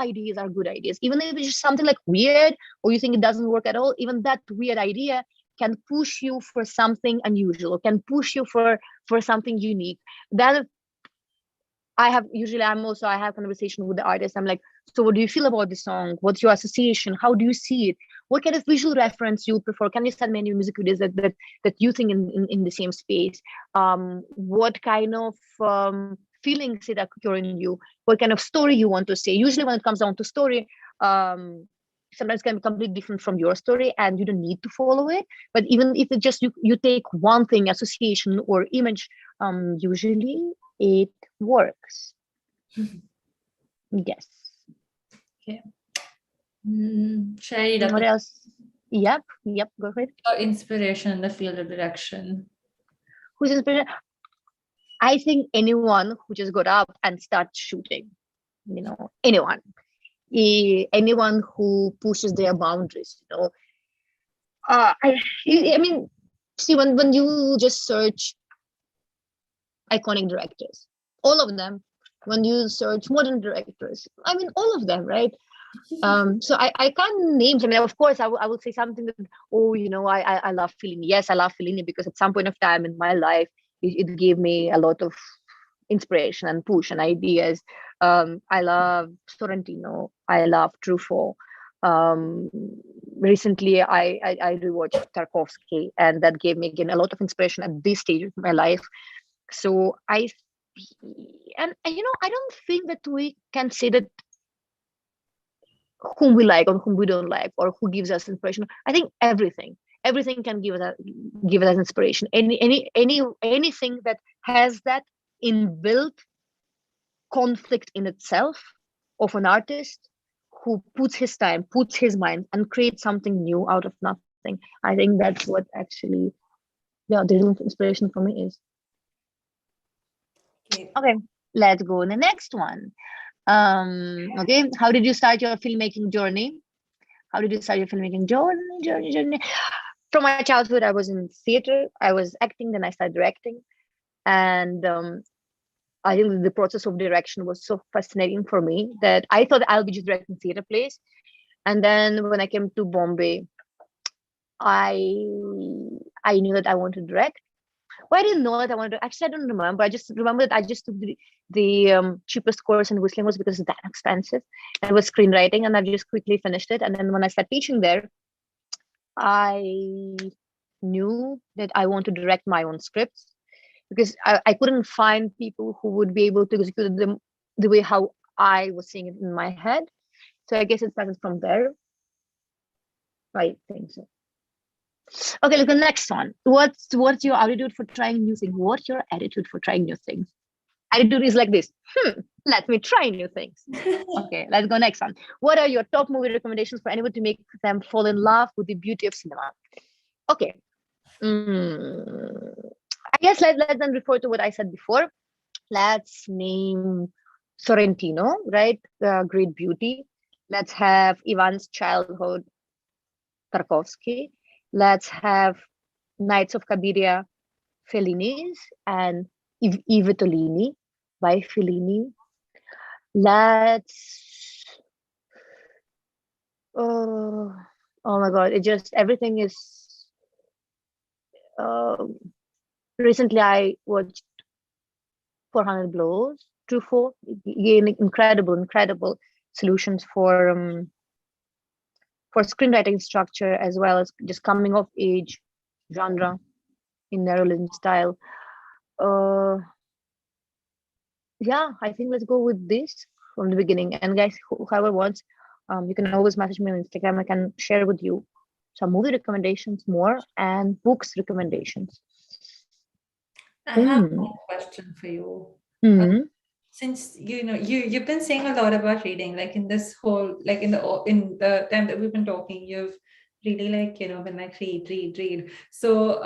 ideas are good ideas. Even if it's just something like weird, or you think it doesn't work at all, even that weird idea can push you for something unusual, or can push you for something unique. Then I have conversation with the artist. I'm like, so what do you feel about the song? What's your association? How do you see it? What kind of visual reference you prefer? Can you send me any music videos that you think in the same space? What kind of feelings it occur in you? What kind of story you want to say? Usually when it comes down to story, sometimes it can be completely different from your story, and you don't need to follow it. But even if it just you take one thing, association or image, usually it works. Yes. Okay. Should I read up? What else? Yep, go ahead. Your inspiration in the field of direction. Who's inspiration? I think anyone who just got up and starts shooting, anyone who pushes their boundaries, I mean, see, when you just search iconic directors, all of them, when you search modern directors, I mean, all of them, right? So I can't name them. I mean, of course, I will say something that, I love Fellini. Yes, I love Fellini because at some point of time in my life, it gave me a lot of inspiration and push and ideas. I love Sorrentino. I love Truffaut. Recently, I rewatched Tarkovsky, and that gave me again a lot of inspiration at this stage of my life. So I don't think that we can say that whom we like or whom we don't like, or who gives us inspiration. I think everything can give us inspiration. Anything that has that inbuilt conflict in itself of an artist who puts his time, puts his mind, and creates something new out of nothing. I think that's what actually, the real inspiration for me is. Okay. let's go on the next one. Okay, how did you start your filmmaking journey? How did you start your filmmaking journey? From my childhood, I was in theater. I was acting, then I started directing, and I think the process of direction was so fascinating for me that I thought I'll be just directing theater plays. And then when I came to Bombay, I knew that I wanted to direct. Well, I didn't know that I wanted to. Actually, I don't remember. I just remember that I just took the cheapest course in whistling was because it's that expensive. And it was screenwriting, and I just quickly finished it. And then when I started teaching there, I knew that I want to direct my own scripts because I couldn't find people who would be able to execute them the way how I was seeing it in my head. So I guess it started from there. I think so. Okay, look, the next one. What's your attitude for trying new things? What's your attitude for trying new things? Attitude is like this. Let me try new things. Okay, let's go next one. What are your top movie recommendations for anyone to make them fall in love with the beauty of cinema? Okay. I guess let's then refer to what I said before. Let's name Sorrentino, right? Great Beauty. Let's have Ivan's Childhood, Tarkovsky. Let's have Nights of Cabiria, Fellini's, and I Vitolini by Fellini. Let's oh my god, it just everything is recently I watched 400 Blows, Truffaut, incredible solutions for screenwriting structure as well as just coming of age genre in neorealism style. Yeah, I think let's go with this from the beginning. And guys, whoever wants, you can always message me on Instagram. I can share with you some movie recommendations more and books recommendations. I have one question for you. Since you've been saying a lot about reading, like in this whole, like in the time that we've been talking, you've really been like read. So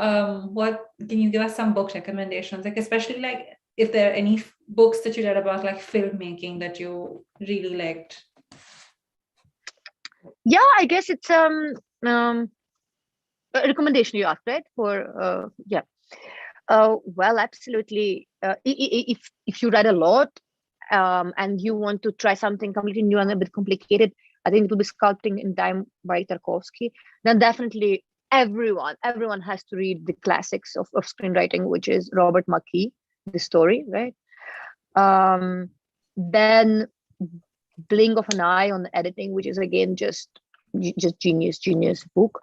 what can you give us some book recommendations, like especially like if there are any books that you read about like filmmaking that you really liked? Yeah, I guess it's a recommendation you asked, right? For yeah. Well, absolutely. If you read a lot and you want to try something completely new and a bit complicated, I think it will be Sculpting in Time by Tarkovsky. Then definitely everyone has to read the classics of screenwriting, which is Robert McKee, The Story, right? Then Blink of an Eye on editing, which is again just genius book.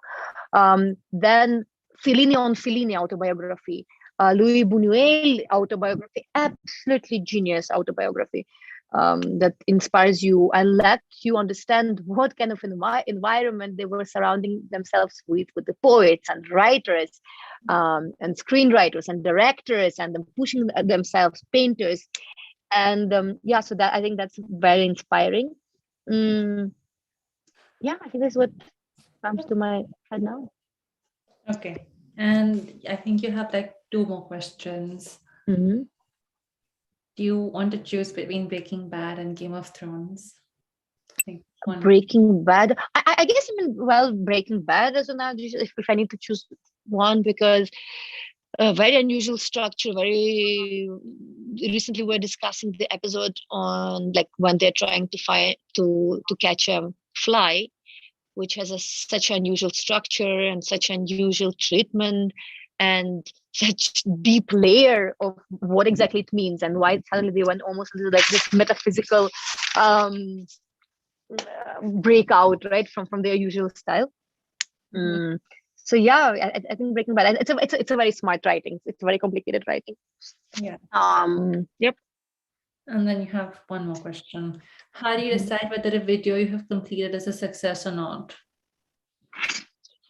Then Fellini on Fellini autobiography. Louis Buñuel autobiography, absolutely genius autobiography that inspires you and lets you understand what kind of environment they were surrounding themselves with the poets and writers and screenwriters and directors and them pushing themselves, painters. And yeah, so that I think that's very inspiring. Yeah, I think that's what comes to my head now. Okay. And I think you have like 2 more questions. Do you want to choose between Breaking Bad and Game of Thrones? Breaking Bad. I guess Breaking Bad as an if I need to choose one, because a very unusual structure. Very recently, we're discussing the episode on like when they're trying to catch a fly, which has such unusual structure and such unusual treatment and such deep layer of what exactly it means and why suddenly they went almost into like this metaphysical breakout, right, from their usual style. So yeah, I think Breaking Bad, it's a very smart writing. It's very complicated writing. Yeah. Yep. And then you have one more question. How do you decide whether a video you have completed is a success or not?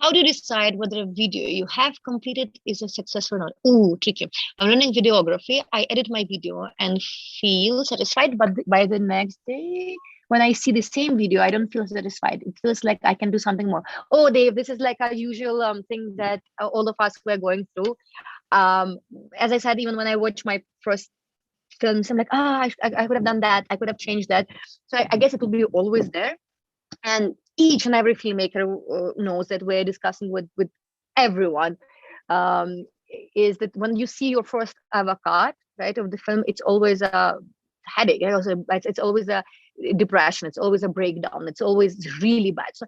How do you decide whether a video you have completed is a success or not? Ooh, tricky. I'm running videography. I edit my video and feel satisfied, but by the next day, when I see the same video, I don't feel satisfied. It feels like I can do something more. Oh, Dave, this is like a usual thing that all of us were going through. As I said, even when I watched my first films. I'm like, I could have done that. I could have changed that. So I guess it will be always there. And each and every filmmaker knows that we're discussing with everyone, um, is that when you see your first ever cut, right, of the film, it's always a headache. It's always a depression. It's always a breakdown. It's always really bad. So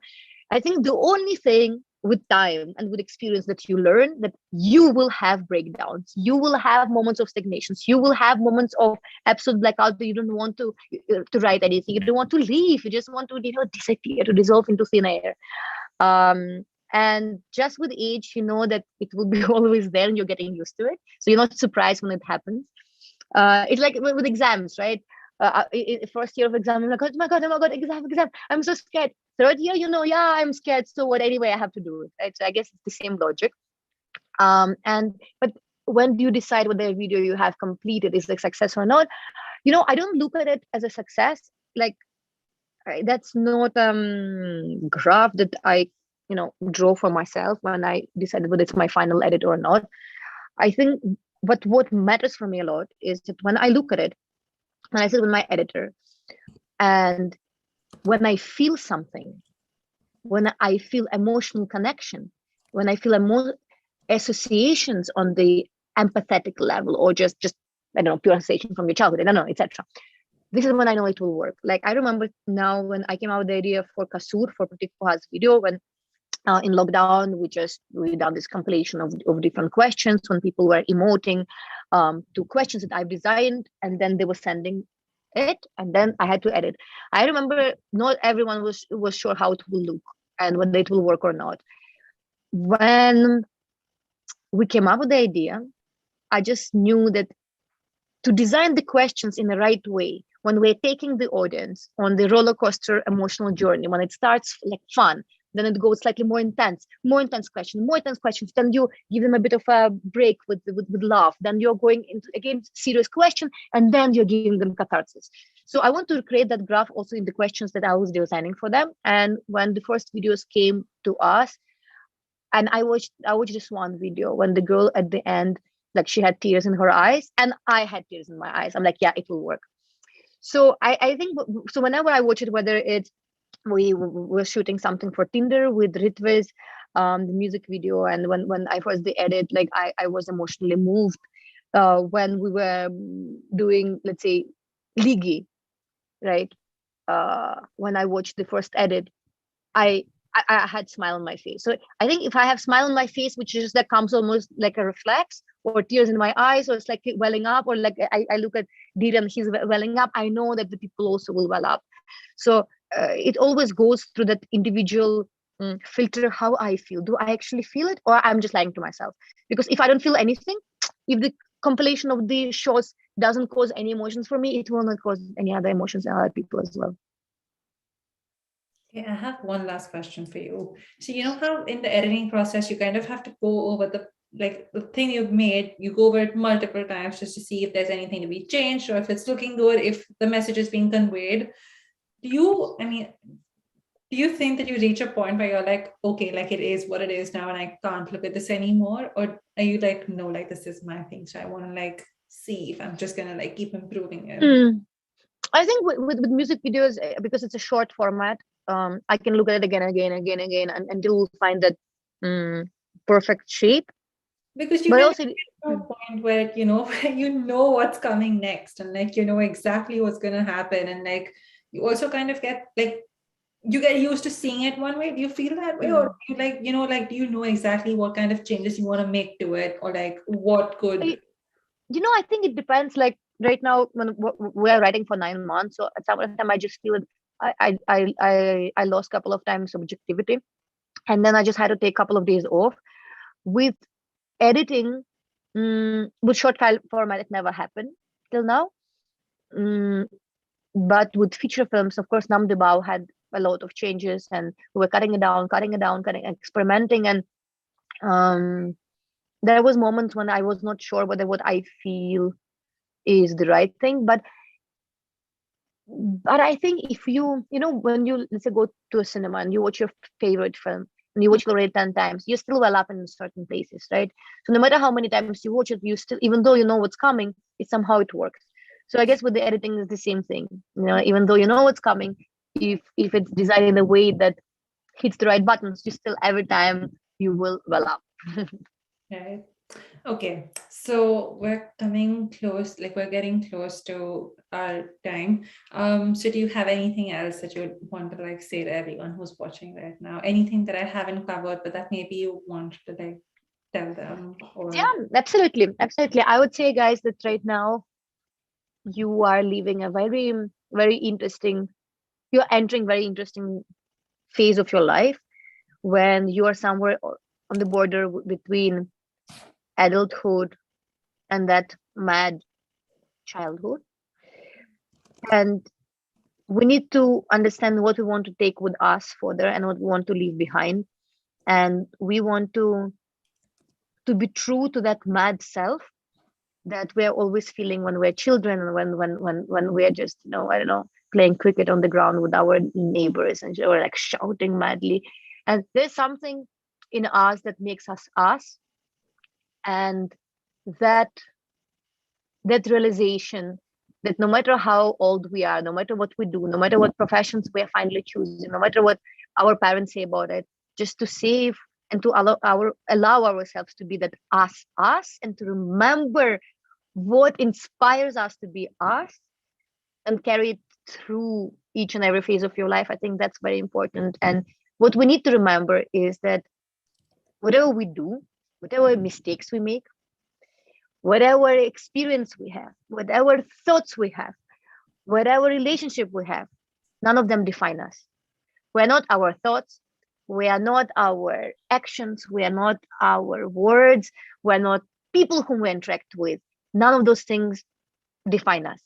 I think the only thing with time and with experience that you learn, that you will have breakdowns, you will have moments of stagnations, you will have moments of absolute blackout that you don't want to write anything, you don't want to leave, you just want to disappear, to dissolve into thin air. And just with age, you know that it will be always there and you're getting used to it, so you're not surprised when it happens. It's like with exams, right? First year of exam, I'm like, oh my god, exam, I'm so scared. Third year, yeah, I'm scared, so what, anyway, I have to do it, right? So I guess it's the same logic. But when do you decide whether a video you have completed is a success or not? I don't look at it as a success. Like, that's not graph that I draw for myself when I decided whether it's my final edit or not. I think what matters for me a lot is that when I look at it, when I sit with my editor, and when I feel something, when I feel emotional connection, when I feel associations on the empathetic level, or just I don't know, pure association from your childhood, I don't know, etc. This is when I know it will work. Like, I remember now when I came out with the idea for Kasur, for Prateek Kuhad's video, when in lockdown we done this compilation of different questions when people were emoting to questions that I've designed, and then they were sending it, and then I had to edit. I remember not everyone was sure how it will look and whether it will work or not. When we came up with the idea, I just knew that to design the questions in the right way, when we're taking the audience on the roller coaster emotional journey, when it starts like fun, then it goes slightly more intense questions. Then you give them a bit of a break with love. Then you're going into, again, serious question, and then you're giving them catharsis. So I want to create that graph also in the questions that I was designing for them. And when the first videos came to us, and I watched this one video when the girl at the end, like, she had tears in her eyes, and I had tears in my eyes. I'm like, yeah, it will work. So I think, so whenever I watch it, whether it's we were shooting something for Tinder with Ritviz, the music video, and when I first the edit, like, I was emotionally moved. When we were doing, let's say, Liggi, right? When I watched the first edit, I had smile on my face. So I think if I have smile on my face, which is that comes almost like a reflex, or tears in my eyes, or it's like welling up, or like I look at Dira and she's welling up, I know that the people also will well up. So it always goes through that individual filter, how I feel. Do I actually feel it, or I'm just lying to myself? Because if I don't feel anything, if the compilation of the shots doesn't cause any emotions for me, it will not cause any other emotions in other people as well. Okay, I have one last question for you. So you know how in the editing process, you kind of have to go over the thing you've made, you go over it multiple times just to see if there's anything to be changed, or if it's looking good, if the message is being conveyed. Do you think that you reach a point where you're like, okay, like, it is what it is now and I can't look at this anymore? Or are you like, no, like, this is my thing, so I want to like see if I'm just gonna like keep improving it? I think with music videos, because it's a short format, I can look at it again, until we find that perfect shape. Because you get to a point where you know what's coming next, and like you know exactly what's gonna happen, and like you also kind of get like you get used to seeing it one way. Do you feel that way, or do you like do you know exactly what kind of changes you want to make to it, or like what could? I think it depends. Like right now, when we are writing for 9 months, so at some time I just feel I lost a couple of times objectivity, and then I just had to take a couple of days off. With editing, with short file format, it never happened till now. But with feature films, of course, Nam Debao had a lot of changes, and we were cutting it down, experimenting, and there was moments when I was not sure whether what I feel is the right thing. But I think if when you, let's say, go to a cinema and you watch your favorite film and you watch it already 10 times, you're still well up in certain places, right? So no matter how many times you watch it, you still, even though you know what's coming, somehow it works. So I guess with the editing is the same thing. Even though you know what's coming, if it's designed in a way that hits the right buttons, you still every time you will well up. Right. Okay, so we're coming close, like we're getting close to our time. So do you have anything else that you would want to like say to everyone who's watching right now? Anything that I haven't covered, but that maybe you want to like tell them? Or Yeah, absolutely. Absolutely. I would say, guys, that right now you are living a very, very interesting, you're entering very interesting phase of your life when you are somewhere on the border between adulthood and that mad childhood. And we need to understand what we want to take with us further and what we want to leave behind. And we want to be true to that mad self that we're always feeling when we're children, and when we're just, I don't know, playing cricket on the ground with our neighbors and we're like shouting madly. And there's something in us that makes us us. And that realization that no matter how old we are, no matter what we do, no matter what professions we're finally choosing, no matter what our parents say about it, just to save and to allow ourselves to be that us, and to remember what inspires us to be us and carry it through each and every phase of your life. I think that's very important. And what we need to remember is that whatever we do, whatever mistakes we make, whatever experience we have, whatever thoughts we have, whatever relationship we have, none of them define us. We're not our thoughts. We are not our actions. We are not our words. We're not people whom we interact with. None of those things define us.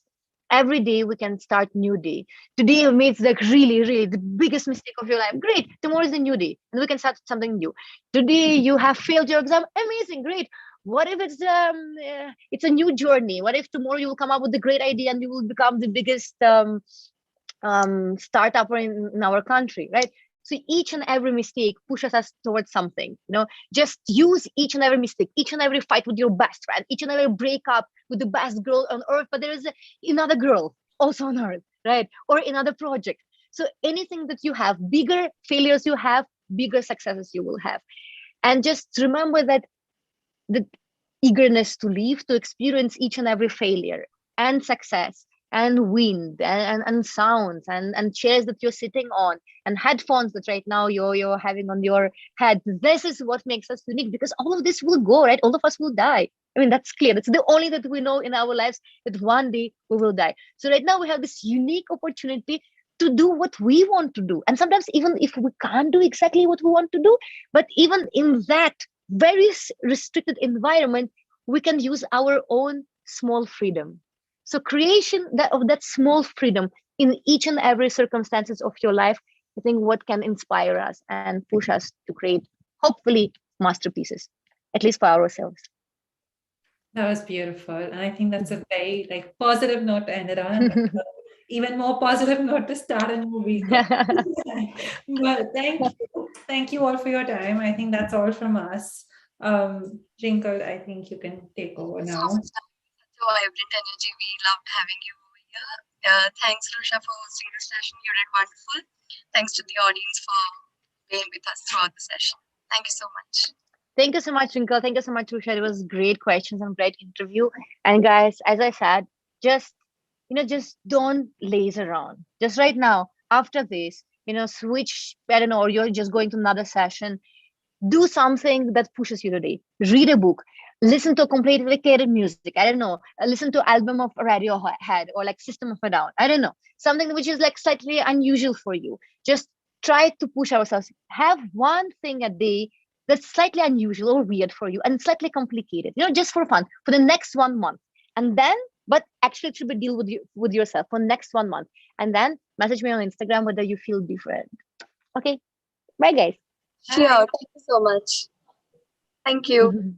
Every day we can start new day. Today you made like really, really the biggest mistake of your life. Great. Tomorrow is a new day and we can start something new. Today you have failed your exam. Amazing. Great. What if it's a new journey? What if tomorrow you will come up with a great idea and you will become the biggest startup in our country, right? So each and every mistake pushes us towards something. Just use each and every mistake, each and every fight with your best friend, each and every breakup with the best girl on earth, but there is another girl also on earth, right? Or another project. So anything that you have, bigger failures you have, bigger successes you will have. And just remember that the eagerness to live, to experience each and every failure and success and wind and sounds and chairs that you're sitting on and headphones that right now you're having on your head. This is what makes us unique, because all of this will go, right? All of us will die. I mean, that's clear. That's the only that we know in our lives, that one day we will die. So right now we have this unique opportunity to do what we want to do. And sometimes even if we can't do exactly what we want to do, but even in that very restricted environment, we can use our own small freedom. So creation of that small freedom in each and every circumstances of your life, I think what can inspire us and push us to create, hopefully, masterpieces, at least for ourselves. that was beautiful. And I think that's a very like positive note to end it on. And even more positive note to start a new week. Well, thank you all for your time. I think that's all from us. Jinkle, I think you can take over now. So vibrant energy. We loved having you over here. Thanks, Rusha, for hosting the session. You did wonderful. Thanks to the audience for being with us throughout the session. Thank you so much. Thank you so much, Rinka. Thank you so much, Rusha. It was great questions and great interview. And guys, as I said, just don't laze around. Just right now, after this, switch, I don't know, or you're just going to another session. Do something that pushes you today. Read a book. Listen to complicated music. I don't know. Listen to album of Radiohead or like System of a Down. I don't know. Something which is like slightly unusual for you. Just try to push ourselves. Have one thing a day that's slightly unusual or weird for you and slightly complicated, just for fun, for the next 1 month. And then, but actually it should be deal with yourself for next 1 month. And then message me on Instagram whether you feel different. Okay. Bye, guys. Sure. Thank you so much. Thank you.